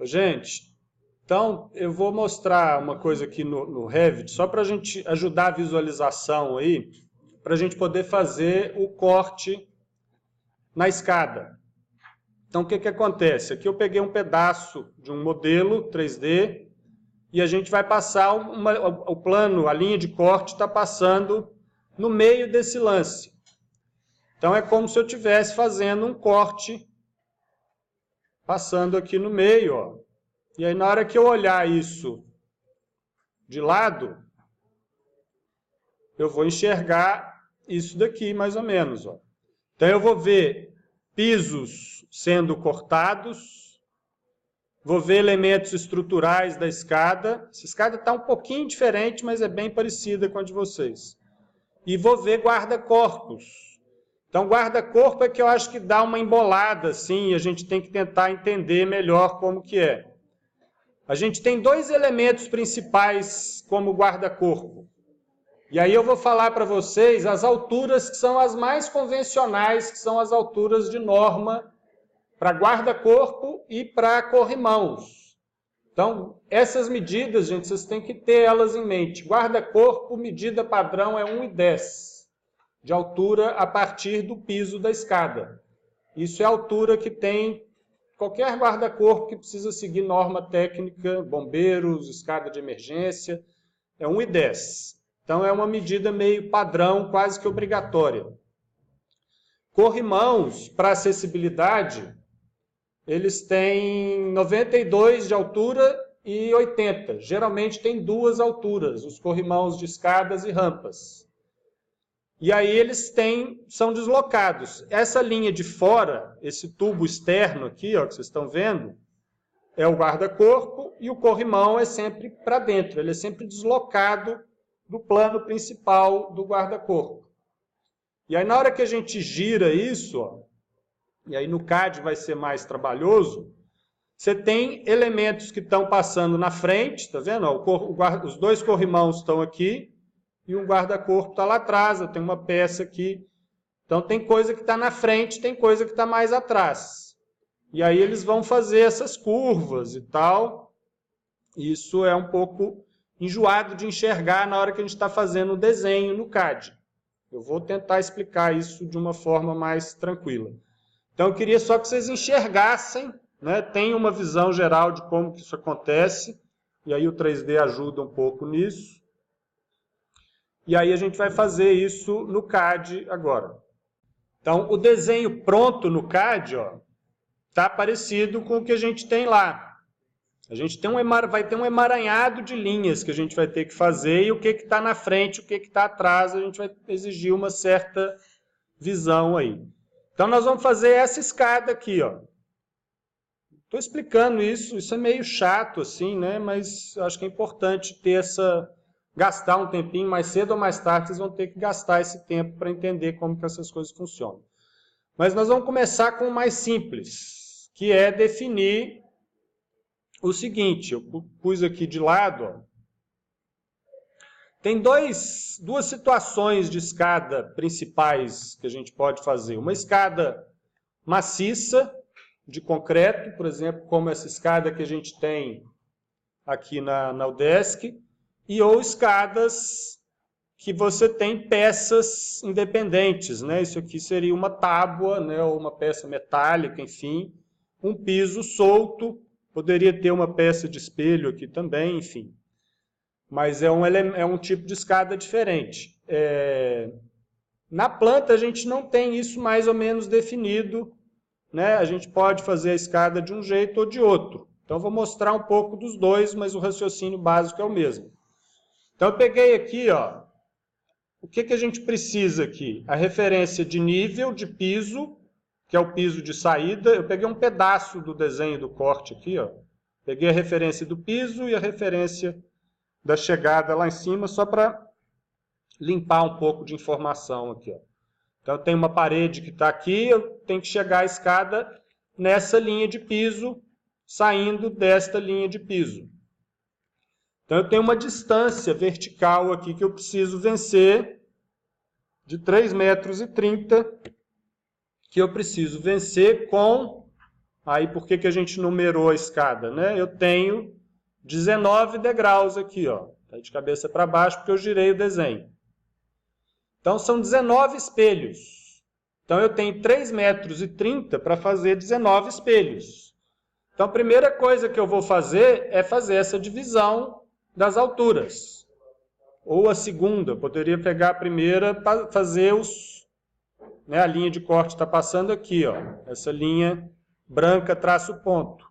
Gente, então eu vou mostrar uma coisa aqui no Revit, só para a gente ajudar a visualização aí, para a gente poder fazer o corte na escada. Então o que acontece? Aqui eu peguei um pedaço de um modelo 3D e a gente vai passar o plano, a linha de corte está passando no meio desse lance. Então é como se eu estivesse fazendo um corte passando aqui no meio, ó. E aí na hora que eu olhar isso de lado, eu vou enxergar isso daqui mais ou menos, ó. Então eu vou ver pisos sendo cortados, vou ver elementos estruturais da escada. Essa escada está um pouquinho diferente, mas é bem parecida com a de vocês. E vou ver guarda-corpos. Então, guarda-corpo é que eu acho que dá uma embolada, assim, e a gente tem que tentar entender melhor como que é. A gente tem dois elementos principais como guarda-corpo. E aí eu vou falar para vocês as alturas que são as mais convencionais, que são as alturas de norma para guarda-corpo e para corrimãos. Então, essas medidas, gente, vocês têm que ter elas em mente. Guarda-corpo, medida padrão é 1,10 de altura a partir do piso da escada. Isso é a altura que tem qualquer guarda-corpo que precisa seguir norma técnica, bombeiros, escada de emergência, é 1,10. Então é uma medida meio padrão, quase que obrigatória. Corrimãos, para acessibilidade, eles têm 92 de altura e 80. Geralmente tem duas alturas, os corrimãos de escadas e rampas. E aí eles são deslocados. Essa linha de fora, esse tubo externo aqui, ó, que vocês estão vendo, é o guarda-corpo e o corrimão é sempre para dentro. Ele é sempre deslocado do plano principal do guarda-corpo. E aí na hora que a gente gira isso, ó, e aí no CAD vai ser mais trabalhoso, você tem elementos que estão passando na frente, tá vendo? Ó, os dois corrimãos estão aqui, e um guarda-corpo está lá atrás, eu tenho uma peça aqui. Então tem coisa que está na frente, tem coisa que está mais atrás. E aí eles vão fazer essas curvas e tal. Isso é um pouco enjoado de enxergar na hora que a gente está fazendo o desenho no CAD. Eu vou tentar explicar isso de uma forma mais tranquila. Então eu queria só que vocês enxergassem, né? Tem uma visão geral de como que isso acontece. E aí o 3D ajuda um pouco nisso. E aí a gente vai fazer isso no CAD agora. Então, o desenho pronto no CAD está parecido com o que a gente tem lá. A gente vai ter um emaranhado de linhas que a gente vai ter que fazer, e o que está na frente, o que está atrás, a gente vai exigir uma certa visão aí. Então, nós vamos fazer essa escada aqui. Estou explicando isso é meio chato, assim, né? Mas acho que é importante ter gastar um tempinho, mais cedo ou mais tarde, vocês vão ter que gastar esse tempo para entender como que essas coisas funcionam. Mas nós vamos começar com o mais simples, que é definir o seguinte. Eu pus aqui de lado, ó. Tem duas situações de escada principais que a gente pode fazer. Uma escada maciça, de concreto, por exemplo, como essa escada que a gente tem aqui na UDESC, ou escadas que você tem peças independentes, né? Isso aqui seria uma tábua, né? Ou uma peça metálica, enfim. Um piso solto, poderia ter uma peça de espelho aqui também, enfim. Mas é um tipo de escada diferente. Na planta a gente não tem isso mais ou menos definido, né? A gente pode fazer a escada de um jeito ou de outro. Então eu vou mostrar um pouco dos dois, mas o raciocínio básico é o mesmo. Então eu peguei aqui, ó, o que a gente precisa aqui? A referência de nível de piso, que é o piso de saída. Eu peguei um pedaço do desenho do corte aqui, ó. Peguei a referência do piso e a referência da chegada lá em cima, só para limpar um pouco de informação aqui, ó. Então eu tenho uma parede que está aqui, eu tenho que chegar a escada nessa linha de piso, saindo desta linha de piso. Então, eu tenho uma distância vertical aqui que eu preciso vencer de 3,30 m, que eu preciso vencer com Aí, por que a gente numerou a escada, né? Eu tenho 19 degraus aqui, ó. Tá de cabeça para baixo, porque eu girei o desenho. Então, são 19 espelhos. Então, eu tenho 3,30 metros para fazer 19 espelhos. Então, a primeira coisa que eu vou fazer é fazer essa divisão das alturas. Ou a segunda, eu poderia pegar a primeira para fazer os... Né, a linha de corte está passando aqui, ó. Essa linha branca traço ponto.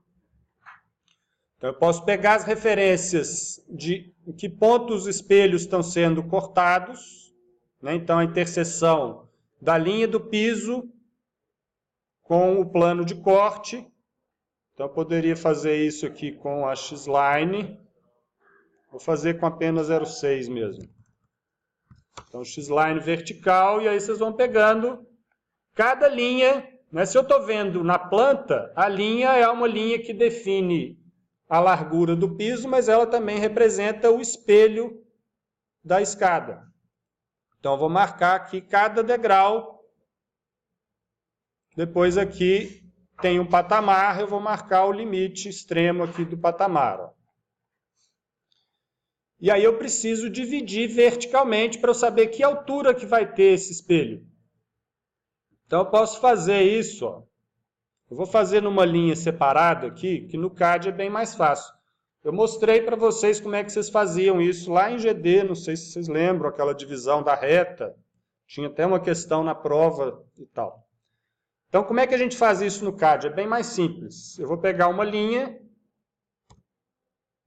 Então, eu posso pegar as referências de em que pontos os espelhos estão sendo cortados, né? Então, a interseção da linha do piso com o plano de corte. Então, eu poderia fazer isso aqui com a X-Line. Vou fazer com apenas 0,6 mesmo. Então, X-Line vertical, e aí vocês vão pegando cada linha. Né? Se eu estou vendo na planta, a linha é uma linha que define a largura do piso, mas ela também representa o espelho da escada. Então, eu vou marcar aqui cada degrau. Depois aqui tem um patamar, eu vou marcar o limite extremo aqui do patamar. Ó. E aí eu preciso dividir verticalmente para eu saber que altura que vai ter esse espelho. Então, eu posso fazer isso, ó. Eu vou fazer numa linha separada aqui, que no CAD é bem mais fácil. Eu mostrei para vocês como é que vocês faziam isso lá em GD, não sei se vocês lembram, aquela divisão da reta. Tinha até uma questão na prova e tal. Então, como é que a gente faz isso no CAD? É bem mais simples. Eu vou pegar uma linha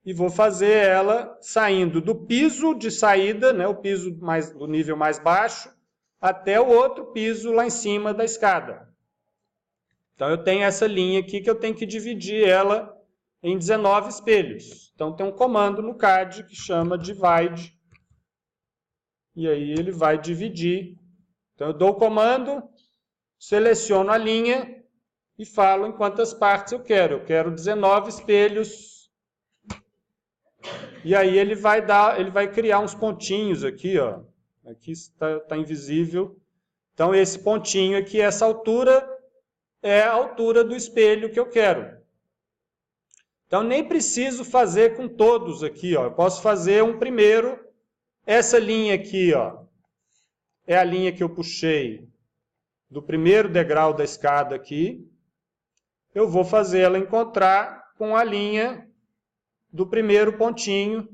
e vou fazer ela saindo do piso de saída, né, o piso do nível mais baixo, até o outro piso lá em cima da escada. Então, eu tenho essa linha aqui que eu tenho que dividir ela em 19 espelhos. Então, tem um comando no CAD que chama divide. E aí ele vai dividir. Então, eu dou o comando, seleciono a linha e falo em quantas partes eu quero. Eu quero 19 espelhos. E aí ele vai criar uns pontinhos aqui, ó. Aqui está invisível. Então, esse pontinho aqui, essa altura, é a altura do espelho que eu quero. Então, nem preciso fazer com todos aqui, ó. Eu posso fazer um primeiro. Essa linha aqui, ó, é a linha que eu puxei do primeiro degrau da escada aqui. Eu vou fazer ela encontrar com a linha do primeiro pontinho.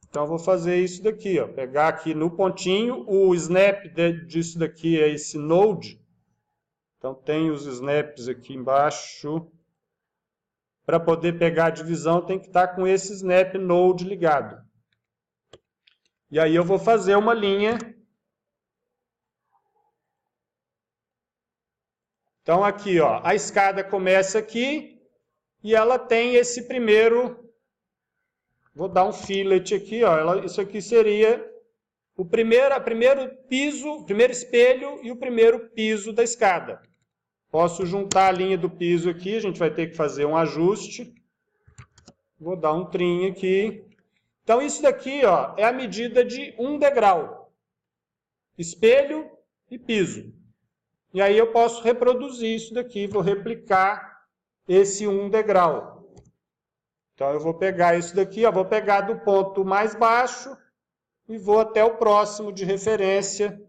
Então, eu vou fazer isso daqui, ó. Pegar aqui no pontinho. O snap disso daqui é esse node. Então, tem os snaps aqui embaixo. Para poder pegar a divisão, tem que estar com esse snap node ligado. E aí eu vou fazer uma linha. Então, aqui, ó, a escada começa aqui e ela tem esse primeiro... Vou dar um fillet aqui, ó. Isso aqui seria o primeiro piso, o primeiro espelho e o primeiro piso da escada. Posso juntar a linha do piso aqui, a gente vai ter que fazer um ajuste. Vou dar um trim aqui. Então, isso daqui, ó, é a medida de um degrau. Espelho e piso. E aí eu posso reproduzir isso daqui, vou replicar esse um degrau. Então, eu vou pegar isso daqui, ó, vou pegar do ponto mais baixo e vou até o próximo de referência.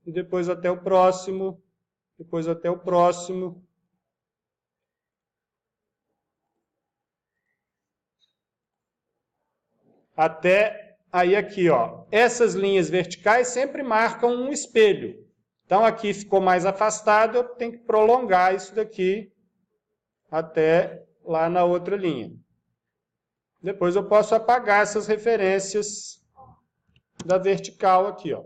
E depois até o próximo. Depois até o próximo. Até aí aqui, ó. Essas linhas verticais sempre marcam um espelho. Então, aqui ficou mais afastado, eu tenho que prolongar isso daqui até lá na outra linha. Depois eu posso apagar essas referências da vertical aqui, ó.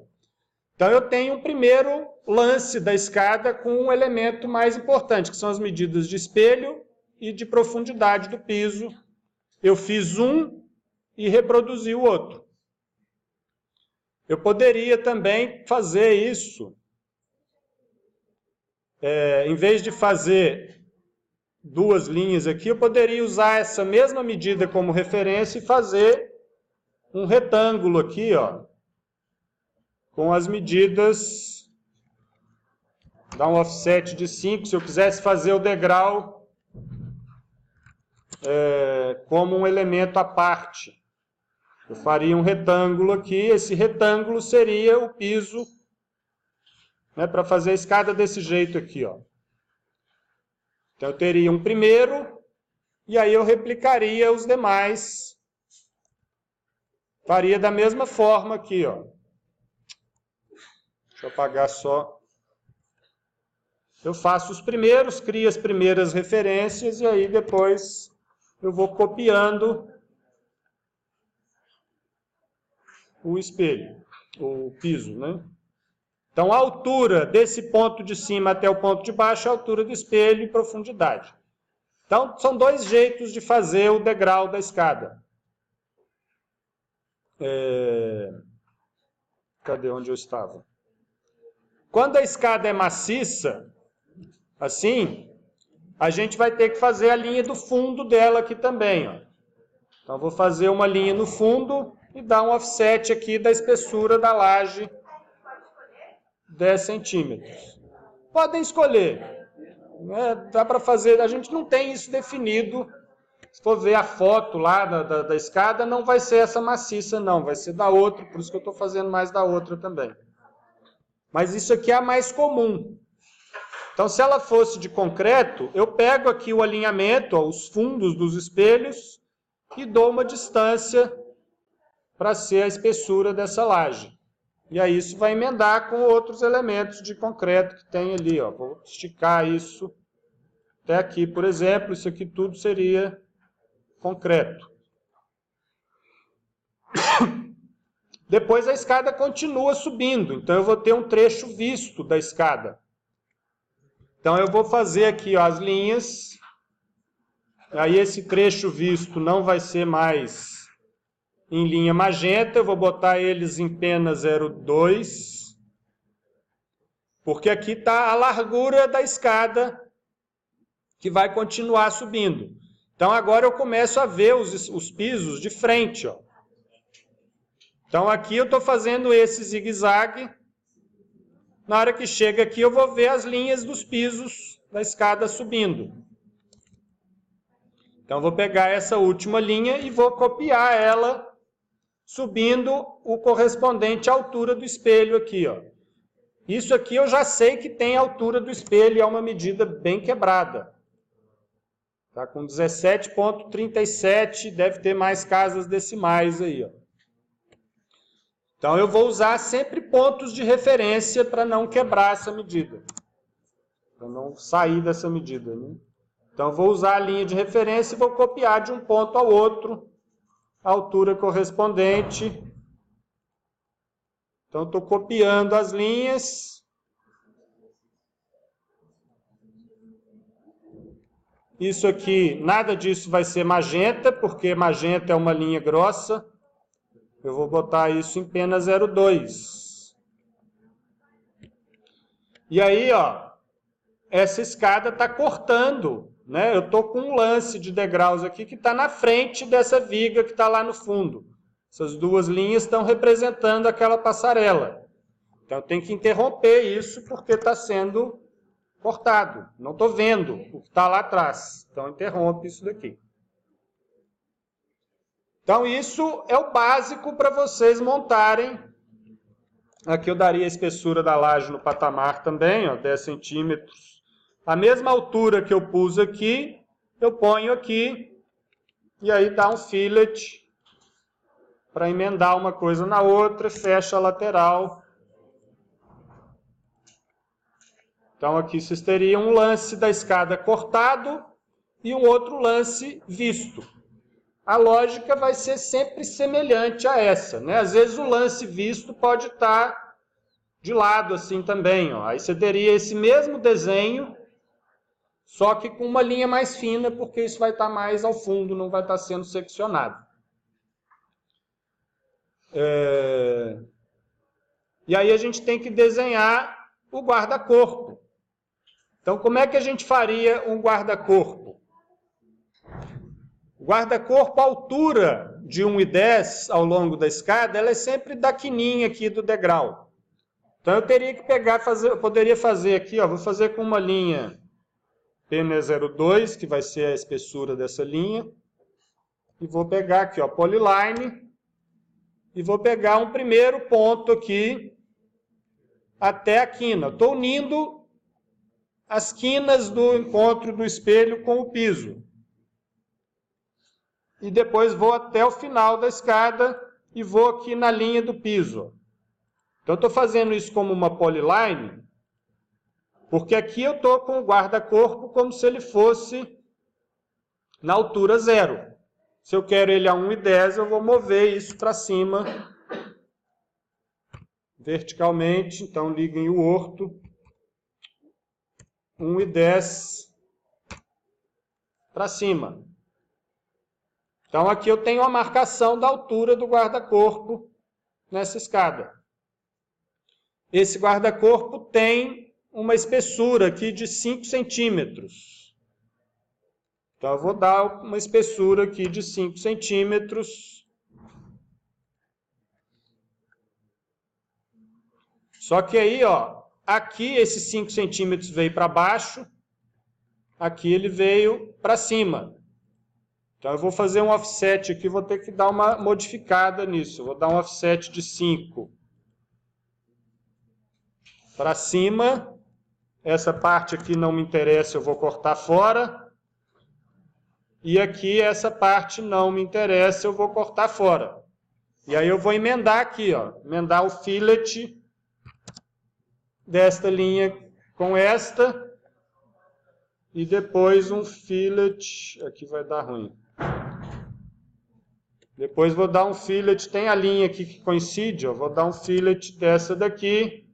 Então, eu tenho um primeiro lance da escada com um elemento mais importante, que são as medidas de espelho e de profundidade do piso. Eu fiz um e reproduzi o outro. Eu poderia também fazer isso. Em vez de fazer duas linhas aqui, eu poderia usar essa mesma medida como referência e fazer um retângulo aqui, ó, com as medidas Dá um offset de 5. Se eu quisesse fazer o degrau como um elemento à parte, eu faria um retângulo aqui. Esse retângulo seria o piso, né, para fazer a escada desse jeito aqui, ó. Então eu teria um primeiro, e aí eu replicaria os demais. Faria da mesma forma aqui, ó. Deixa eu apagar só. Eu faço os primeiros, crio as primeiras referências, e aí depois eu vou copiando o espelho, o piso, né? Então, a altura desse ponto de cima até o ponto de baixo é a altura do espelho e profundidade. Então, são dois jeitos de fazer o degrau da escada. Cadê onde eu estava? Quando a escada é maciça, assim, a gente vai ter que fazer a linha do fundo dela aqui também, ó. Então, vou fazer uma linha no fundo e dar um offset aqui da espessura da laje, 10 centímetros. Podem escolher. Dá para fazer, a gente não tem isso definido. Se for ver a foto lá da escada, não vai ser essa maciça, não. Vai ser da outra, por isso que eu estou fazendo mais da outra também. Mas isso aqui é a mais comum. Então, se ela fosse de concreto, eu pego aqui o alinhamento, ó, os fundos dos espelhos, e dou uma distância para ser a espessura dessa laje. E aí isso vai emendar com outros elementos de concreto que tem ali, ó. Vou esticar isso até aqui, por exemplo. Isso aqui tudo seria concreto. Depois a escada continua subindo, então eu vou ter um trecho visto da escada. Então eu vou fazer aqui, ó, as linhas. Aí esse trecho visto não vai ser mais em linha magenta, eu vou botar eles em pena 02, porque aqui está a largura da escada que vai continuar subindo. Então agora eu começo a ver os pisos de frente, ó. Então aqui eu estou fazendo esse zigue-zague. Na hora que chega aqui eu vou ver as linhas dos pisos da escada subindo. Então eu vou pegar essa última linha e vou copiar ela subindo o correspondente à altura do espelho aqui, ó. Isso aqui eu já sei que tem a altura do espelho, é uma medida bem quebrada. Tá com 17,37, deve ter mais casas decimais aí, ó. Então eu vou usar sempre pontos de referência para não quebrar essa medida. Para não sair dessa medida, né? Então eu vou usar a linha de referência e vou copiar de um ponto ao outro a altura correspondente. Então, estou copiando as linhas. Isso aqui, nada disso vai ser magenta, porque magenta é uma linha grossa. Eu vou botar isso em pena 02. E aí, ó, essa escada está cortando, né? Eu estou com um lance de degraus aqui que está na frente dessa viga que está lá no fundo. Essas duas linhas estão representando aquela passarela. Então, eu tenho que interromper isso porque está sendo cortado. Não estou vendo o que está lá atrás. Então, interrompe isso daqui. Então, isso é o básico para vocês montarem. Aqui eu daria a espessura da laje no patamar também, ó, 10 centímetros. A mesma altura que eu pus aqui, eu ponho aqui, e aí dá um fillet para emendar uma coisa na outra, fecha a lateral. Então aqui vocês teriam um lance da escada cortado e um outro lance visto. A lógica vai ser sempre semelhante a essa, né? Às vezes o lance visto pode estar de lado assim também, ó. Aí você teria esse mesmo desenho, só que com uma linha mais fina, porque isso vai estar mais ao fundo, não vai estar sendo seccionado. E aí a gente tem que desenhar o guarda-corpo. Então, como é que a gente faria um guarda-corpo? O guarda-corpo, a altura de 1,10 ao longo da escada, ela é sempre da quininha aqui do degrau. Então eu teria que pegar, eu poderia fazer aqui, ó, vou fazer com uma linha PN02, que vai ser a espessura dessa linha, e vou pegar aqui, ó, polyline, e vou pegar um primeiro ponto aqui até a quina. Estou unindo as quinas do encontro do espelho com o piso. E depois vou até o final da escada e vou aqui na linha do piso. Então, eu estou fazendo isso como uma polyline, porque aqui eu estou com o guarda-corpo como se ele fosse na altura 0. Se eu quero ele a 1,10, eu vou mover isso para cima verticalmente. Então, liguem o orto. 1,10 para cima. Então, aqui eu tenho a marcação da altura do guarda-corpo nessa escada. Esse guarda-corpo tem uma espessura aqui de 5 centímetros. Então, eu vou dar uma espessura aqui de 5 centímetros. Só que aí, ó, aqui esses 5 centímetros veio para baixo, aqui ele veio para cima. Então, eu vou fazer um offset aqui, vou ter que dar uma modificada nisso. Eu vou dar um offset de 5 para cima. Essa parte aqui não me interessa, eu vou cortar fora. E aqui, essa parte não me interessa, eu vou cortar fora. E aí eu vou emendar aqui, ó. Emendar o fillet desta linha com esta. E depois um fillet, aqui vai dar ruim. Depois vou dar um fillet, tem a linha aqui que coincide, ó, vou dar um fillet dessa daqui.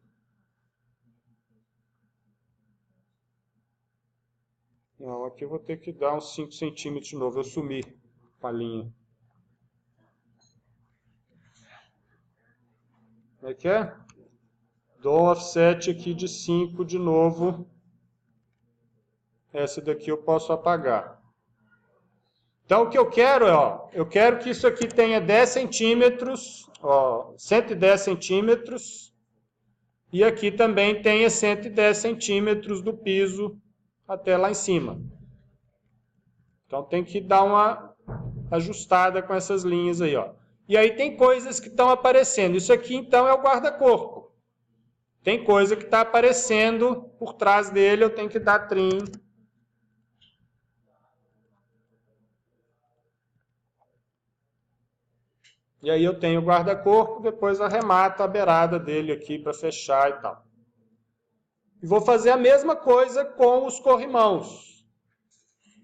Não, aqui eu vou ter que dar uns 5 centímetros de novo, eu sumi com a linha. Como é que é? Dou um offset aqui de 5 de novo. Essa daqui eu posso apagar. Então, o que eu quero é, ó, eu quero que isso aqui tenha 10 centímetros, ó, 110 centímetros, e aqui também tenha 110 centímetros do piso até lá em cima. Então, tem que dar uma ajustada com essas linhas aí, ó. E aí tem coisas que estão aparecendo. Isso aqui, então, é o guarda-corpo. Tem coisa que está aparecendo por trás dele, eu tenho que dar trim. E aí eu tenho o guarda-corpo, depois arremato a beirada dele aqui para fechar e tal. E vou fazer a mesma coisa com os corrimãos.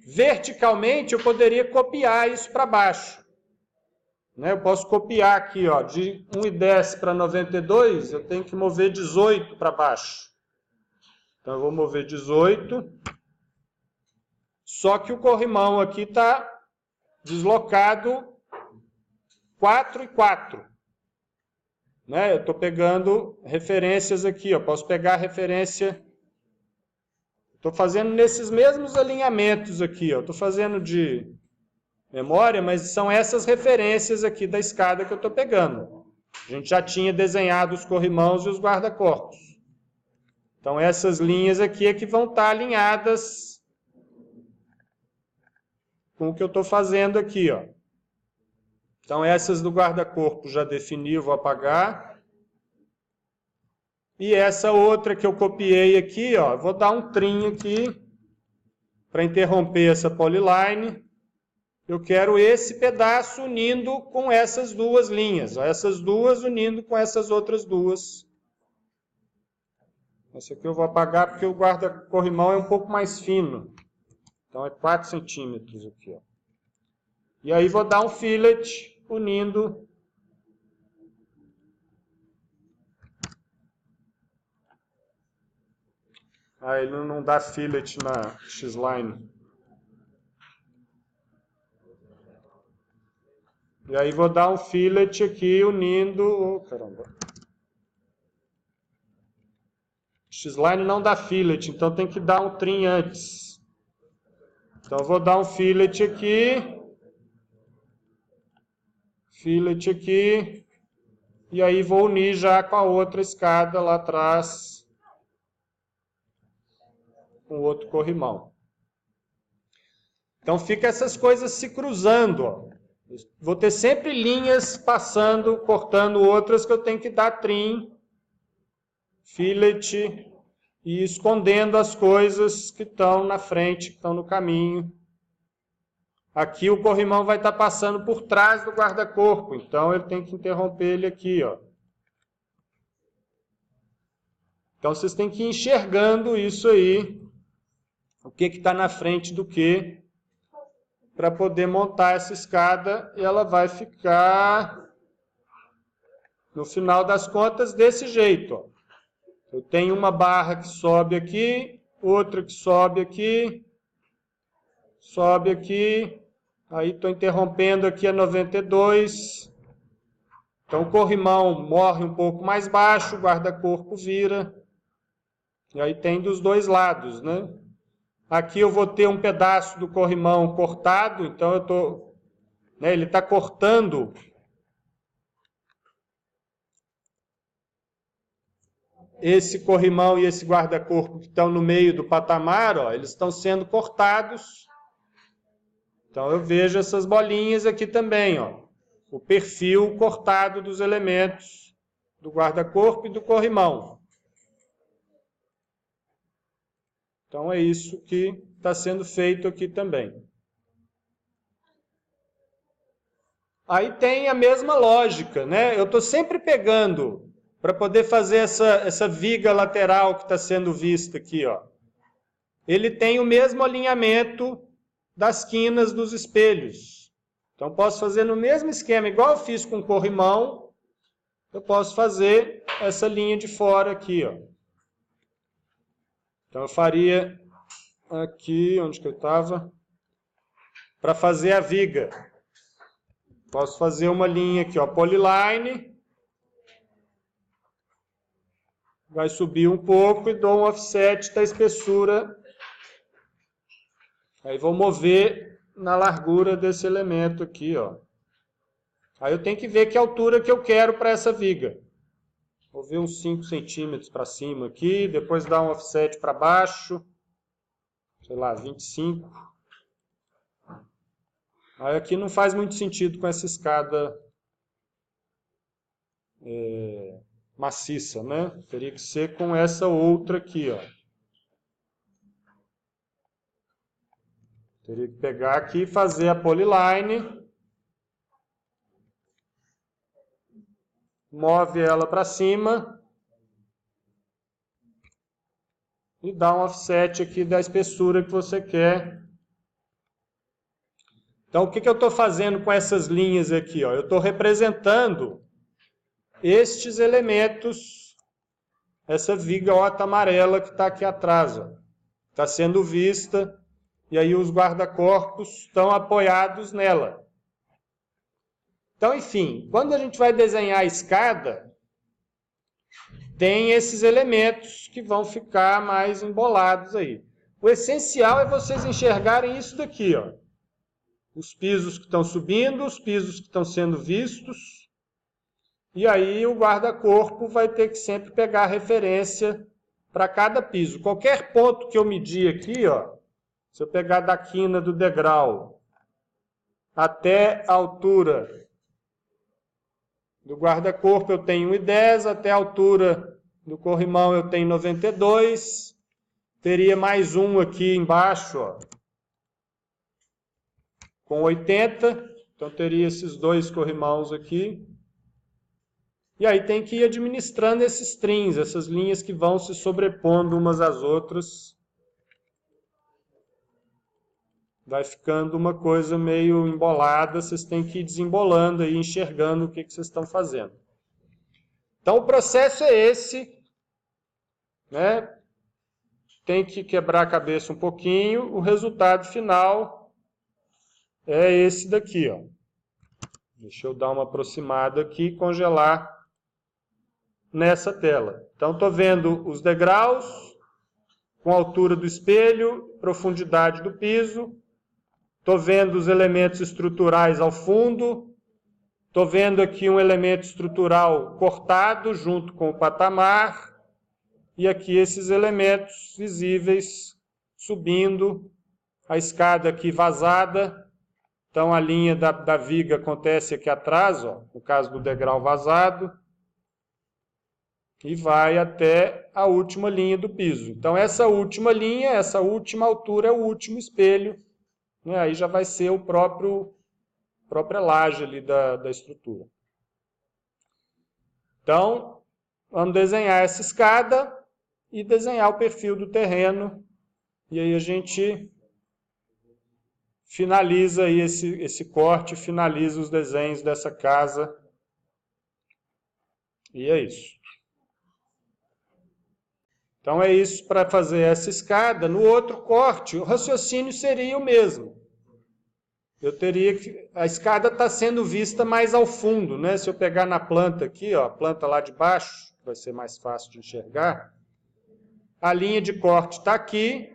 Verticalmente eu poderia copiar isso para baixo. Né? Eu posso copiar aqui, ó, de 1,10 para 92, eu tenho que mover 18 para baixo. Então eu vou mover 18. Só que o corrimão aqui está deslocado 4 e 4. Né? Eu estou pegando referências aqui. Eu posso pegar a referência... Estou fazendo nesses mesmos alinhamentos aqui. Estou fazendo de memória, mas são essas referências aqui da escada que eu estou pegando. A gente já tinha desenhado os corrimãos e os guarda-corpos. Então, essas linhas aqui é que vão estar alinhadas com o que eu estou fazendo aqui, ó. Então, essas do guarda-corpo já defini, eu vou apagar. E essa outra que eu copiei aqui, ó, eu vou dar um trim aqui para interromper essa polyline. Eu quero esse pedaço unindo com essas duas linhas, ó, essas duas unindo com essas outras duas. Essa aqui eu vou apagar porque o guarda-corrimão é um pouco mais fino. Então, é 4 centímetros aqui, ó. E aí vou dar um fillet unindo ele não dá fillet na X-line. E aí vou dar um fillet aqui unindo... Oh, caramba. X-line não dá fillet, então tem que dar um trim antes. Então eu vou dar um fillet aqui. Fillet aqui. e aí vou unir já com a outra escada lá atrás, com o outro corrimão. Então fica essas coisas se cruzando, ó. Vou ter sempre linhas passando, cortando outras que eu tenho que dar trim, fillet e escondendo as coisas que estão na frente, que estão no caminho. Aqui o corrimão vai estar passando por trás do guarda-corpo, então ele tem que interromper ele aqui, ó. Então vocês têm que ir enxergando isso aí, o que está na frente do que, para poder montar essa escada, e ela vai ficar, no final das contas, desse jeito, ó. Eu tenho uma barra que sobe aqui, outra que sobe aqui, aí estou interrompendo aqui a 92. Então o corrimão morre um pouco mais baixo, o guarda-corpo vira, e aí tem dos dois lados, né? Aqui eu vou ter um pedaço do corrimão cortado, então eu tô, né, ele está cortando esse corrimão e esse guarda-corpo que estão no meio do patamar, ó, eles estão sendo cortados. Então eu vejo essas bolinhas aqui também, ó, o perfil cortado dos elementos do guarda-corpo e do corrimão. Então é isso que está sendo feito aqui também. Aí tem a mesma lógica, né? Eu estou sempre pegando, para poder fazer essa viga lateral que está sendo vista aqui, ó. Ele tem o mesmo alinhamento das quinas dos espelhos. Então posso fazer no mesmo esquema, igual eu fiz com o corrimão, eu posso fazer essa linha de fora aqui, ó. Então eu faria aqui, onde que eu estava, para fazer a viga. Posso fazer uma linha aqui, ó, polyline. Vai subir um pouco e dou um offset da espessura. Aí vou mover na largura desse elemento aqui, ó. Aí eu tenho que ver que altura que eu quero para essa viga. Vou ver uns 5 centímetros para cima aqui, depois dar um offset para baixo, sei lá, 25. Aí aqui não faz muito sentido com essa escada maciça, né? Teria que ser com essa outra aqui, ó. Teria que pegar aqui e fazer a polyline. Move ela para cima e dá um offset aqui da espessura que você quer. Então, o que eu estou fazendo com essas linhas aqui? Ó? Eu estou representando estes elementos, essa viga OTA amarela que está aqui atrás. Está sendo vista, e aí os guarda-corpos estão apoiados nela. Então, enfim, quando a gente vai desenhar a escada, tem esses elementos que vão ficar mais embolados aí. O essencial é vocês enxergarem isso daqui, ó. Os pisos que estão subindo, os pisos que estão sendo vistos. E aí o guarda-corpo vai ter que sempre pegar referência para cada piso. Qualquer ponto que eu medir aqui, ó, se eu pegar da quina do degrau até a altura do guarda-corpo eu tenho 1,10, até a altura do corrimão eu tenho 92. Teria mais um aqui embaixo, ó, com 80. Então teria esses dois corrimãos aqui. E aí tem que ir administrando esses trims, essas linhas que vão se sobrepondo umas às outras. Vai ficando uma coisa meio embolada, vocês têm que ir desembolando aí, enxergando o que vocês estão fazendo. Então o processo é esse, né? Tem que quebrar a cabeça um pouquinho, o resultado final é esse daqui, ó. Deixa eu dar uma aproximada aqui e congelar nessa tela. Então estou vendo os degraus com a altura do espelho, profundidade do piso. Estou vendo os elementos estruturais ao fundo. Estou vendo aqui um elemento estrutural cortado junto com o patamar, e aqui esses elementos visíveis subindo, a escada aqui vazada. Então a linha da viga acontece aqui atrás, ó, no caso do degrau vazado, e vai até a última linha do piso. Então essa última linha, essa última altura é o último espelho, né? Aí já vai ser a própria laje ali da estrutura. Então, vamos desenhar essa escada e desenhar o perfil do terreno, e aí a gente finaliza aí esse corte, finaliza os desenhos dessa casa, e é isso. Então é isso para fazer essa escada. No outro corte, o raciocínio seria o mesmo. Eu teria que... A escada está sendo vista mais ao fundo, né? Se eu pegar na planta aqui, ó, a planta lá de baixo, vai ser mais fácil de enxergar. A linha de corte está aqui,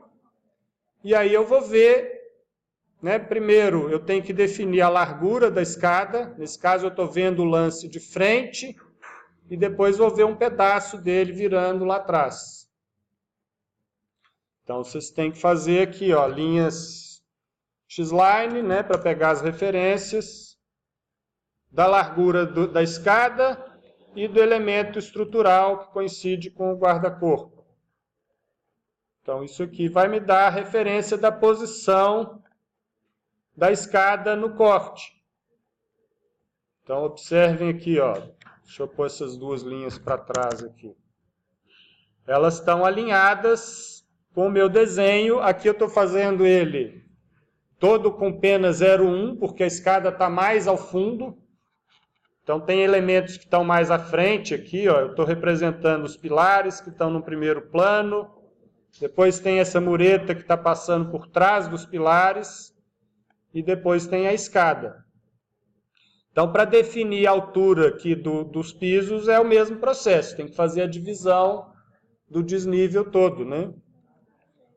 e aí eu vou ver, né? Primeiro, eu tenho que definir a largura da escada. Nesse caso, eu estou vendo o lance de frente, e depois vou ver um pedaço dele virando lá atrás. Então, vocês têm que fazer aqui, ó, linhas X-line, né, para pegar as referências da largura da escada e do elemento estrutural que coincide com o guarda-corpo. Então, isso aqui vai me dar a referência da posição da escada no corte. Então, observem aqui, ó, deixa eu pôr essas duas linhas para trás aqui. Elas estão alinhadas com o meu desenho. Aqui eu estou fazendo ele todo com pena 0,1, porque a escada está mais ao fundo. Então tem elementos que estão mais à frente aqui, ó. Eu estou representando os pilares que estão no primeiro plano. Depois tem essa mureta que está passando por trás dos pilares. E depois tem a escada. Então, para definir a altura aqui dos pisos é o mesmo processo. Tem que fazer a divisão do desnível todo, né?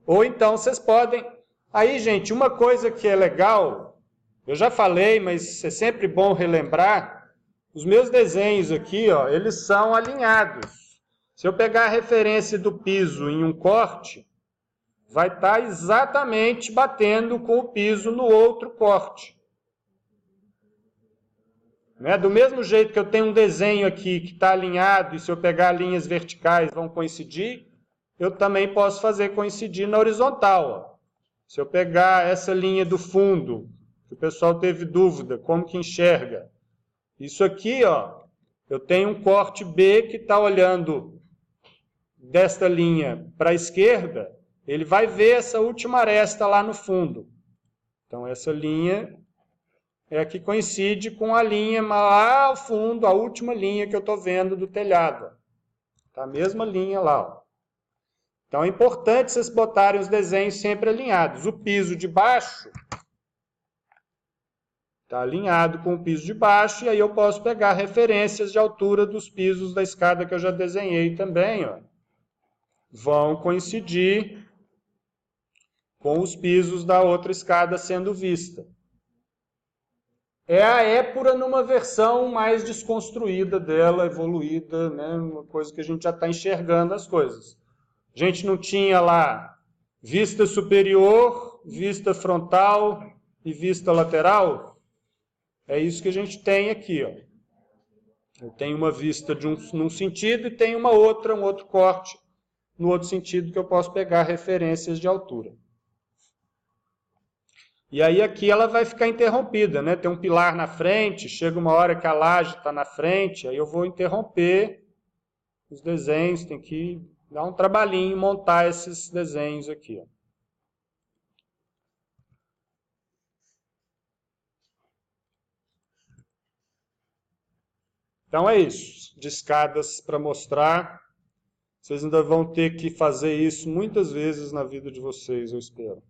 Ou então vocês podem... Aí, gente, uma coisa que é legal, eu já falei, mas é sempre bom relembrar, os meus desenhos aqui, ó, eles são alinhados. Se eu pegar a referência do piso em um corte, vai estar exatamente batendo com o piso no outro corte. Né? Do mesmo jeito que eu tenho um desenho aqui que está alinhado, e se eu pegar linhas verticais vão coincidir, eu também posso fazer coincidir na horizontal. Ó. Se eu pegar essa linha do fundo, que o pessoal teve dúvida, como que enxerga? Isso aqui, ó, eu tenho um corte B que está olhando desta linha para a esquerda, ele vai ver essa última aresta lá no fundo. Então, essa linha é a que coincide com a linha lá ao fundo, a última linha que eu estou vendo do telhado. Tá a mesma linha lá, ó. Então é importante vocês botarem os desenhos sempre alinhados. O piso de baixo está alinhado com o piso de baixo, e aí eu posso pegar referências de altura dos pisos da escada que eu já desenhei também. Ó. Vão coincidir com os pisos da outra escada sendo vista. É a épura numa versão mais desconstruída dela, evoluída, né? Uma coisa que a gente já está enxergando as coisas. A gente não tinha lá vista superior, vista frontal e vista lateral. É isso que a gente tem aqui. Ó. Eu tenho uma vista num sentido e tenho uma outra, um outro corte no outro sentido que eu posso pegar referências de altura. E aí aqui ela vai ficar interrompida, né? Tem um pilar na frente, chega uma hora que a laje está na frente, aí eu vou interromper os desenhos, tem que dar um trabalhinho montar esses desenhos aqui. Ó. Então é isso, de escadas para mostrar. Vocês ainda vão ter que fazer isso muitas vezes na vida de vocês, eu espero.